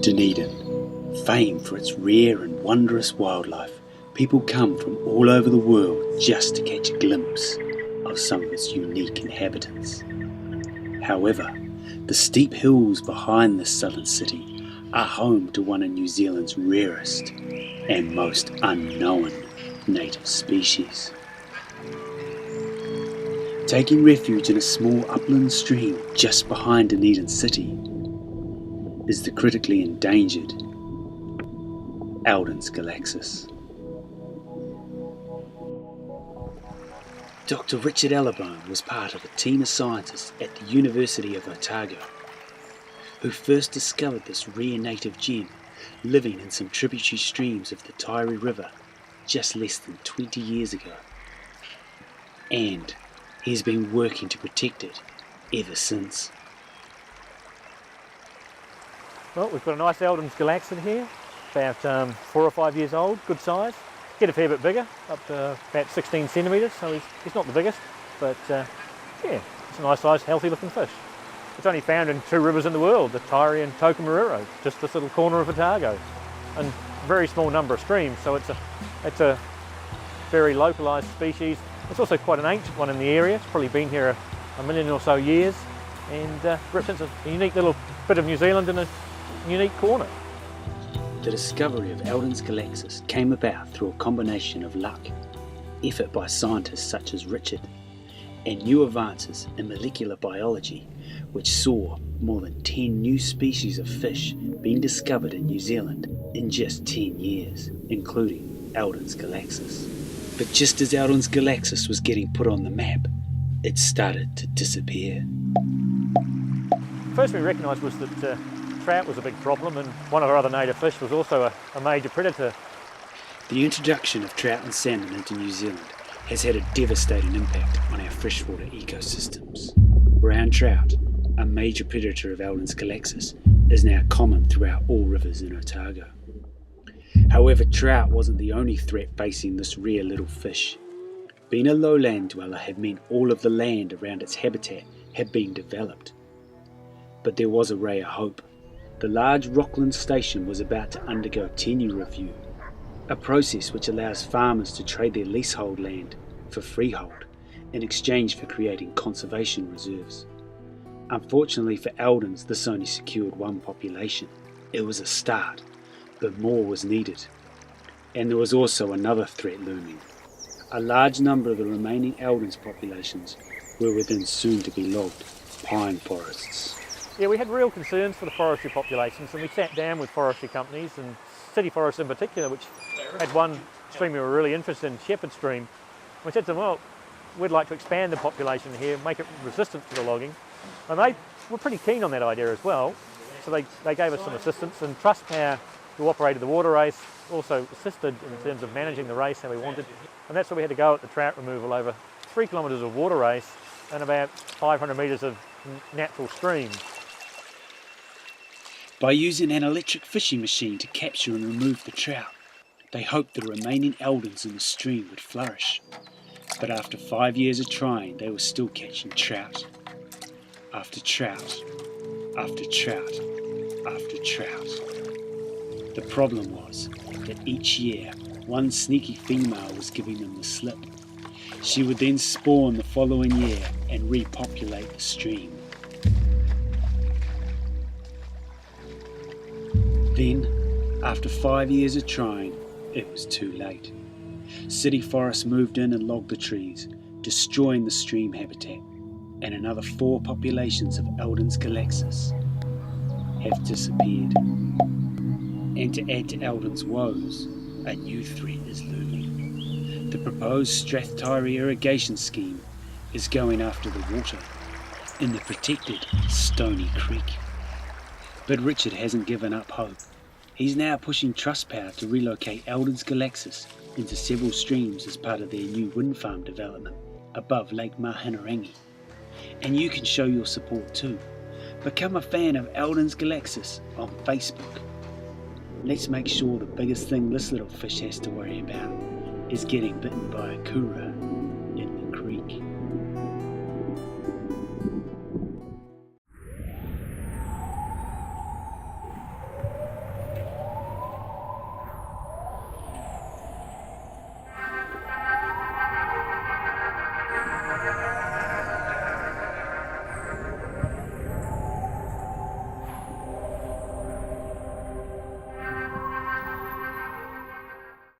Dunedin, famed for its rare and wondrous wildlife, people come from all over the world just to catch a glimpse of some of its unique inhabitants. However, the steep hills behind this southern city are home to one of New Zealand's rarest and most unknown native species. Taking refuge in a small upland stream just behind Dunedin city is the critically endangered Eldons Galaxias. Dr. Richard Allibone was part of a team of scientists at the University of Otago who first discovered this rare native gem living in some tributary streams of the Taieri River just less than 20 years ago. And he's been working to protect it ever since. Well, we've got a nice Eldons Galaxia here, about 4 or 5 years old, good size. Get a fair bit bigger, up to about 16 centimetres, so he's not the biggest, but yeah, it's a nice sized, healthy looking fish. It's only found in 2 rivers in the world, the Taieri and Tokomariro, just this little corner of Otago, and a very small number of streams, so it's a very localised species. It's also quite an ancient one in the area. It's probably been here a million or so years, and represents a unique little bit of New Zealand in a unique corner. The discovery of Eldons Galaxias came about through a combination of luck, effort by scientists such as Richard, and new advances in molecular biology, which saw more than 10 new species of fish being discovered in New Zealand in just 10 years, including Eldons Galaxias. But just as Eldons Galaxias was getting put on the map, it started to disappear. First we recognised was that trout was a big problem, and one of our other native fish was also a major predator. The introduction of trout and salmon into New Zealand has had a devastating impact on our freshwater ecosystems. Brown trout, a major predator of Eldons Galaxias, is now common throughout all rivers in Otago. However, trout wasn't the only threat facing this rare little fish. Being a lowland dweller had meant all of the land around its habitat had been developed. But there was a ray of hope. The large Rockland station was about to undergo tenure review, a process which allows farmers to trade their leasehold land for freehold in exchange for creating conservation reserves. Unfortunately for Eldons, this only secured one population. It was a start, but more was needed. And there was also another threat looming. A large number of the remaining Eldons populations were within soon-to-be-logged pine forests. Yeah, we had real concerns for the forestry populations, and we sat down with forestry companies, and City Forests in particular, which had one stream we were really interested in, Shepherd Stream. We said to them, well, we'd like to expand the population here, make it resistant to the logging. And they were pretty keen on that idea as well, so they gave us some assistance, and Trustpower, who operated the water race, also assisted in terms of managing the race how we wanted. And that's where we had to go at the trout removal over 3 kilometres of water race and about 500 metres of natural stream. By using an electric fishing machine to capture and remove the trout, they hoped the remaining Eldons in the stream would flourish. But after 5 years of trying, they were still catching trout. After trout, after trout, after trout. The problem was that each year, one sneaky female was giving them the slip. She would then spawn the following year and repopulate the stream. Then, after 5 years of trying, it was too late. City Forests moved in and logged the trees, destroying the stream habitat, and another 4 populations of Eldons Galaxias have disappeared. And to add to Eldons' woes, a new threat is looming. The proposed Strathtyre irrigation scheme is going after the water in the protected Stony Creek. But Richard hasn't given up hope. He's now pushing Trustpower to relocate Eldons Galaxias into several streams as part of their new wind farm development above Lake Mahanarangi. And you can show your support too. Become a fan of Eldons Galaxias on Facebook. Let's make sure the biggest thing this little fish has to worry about is getting bitten by a kura.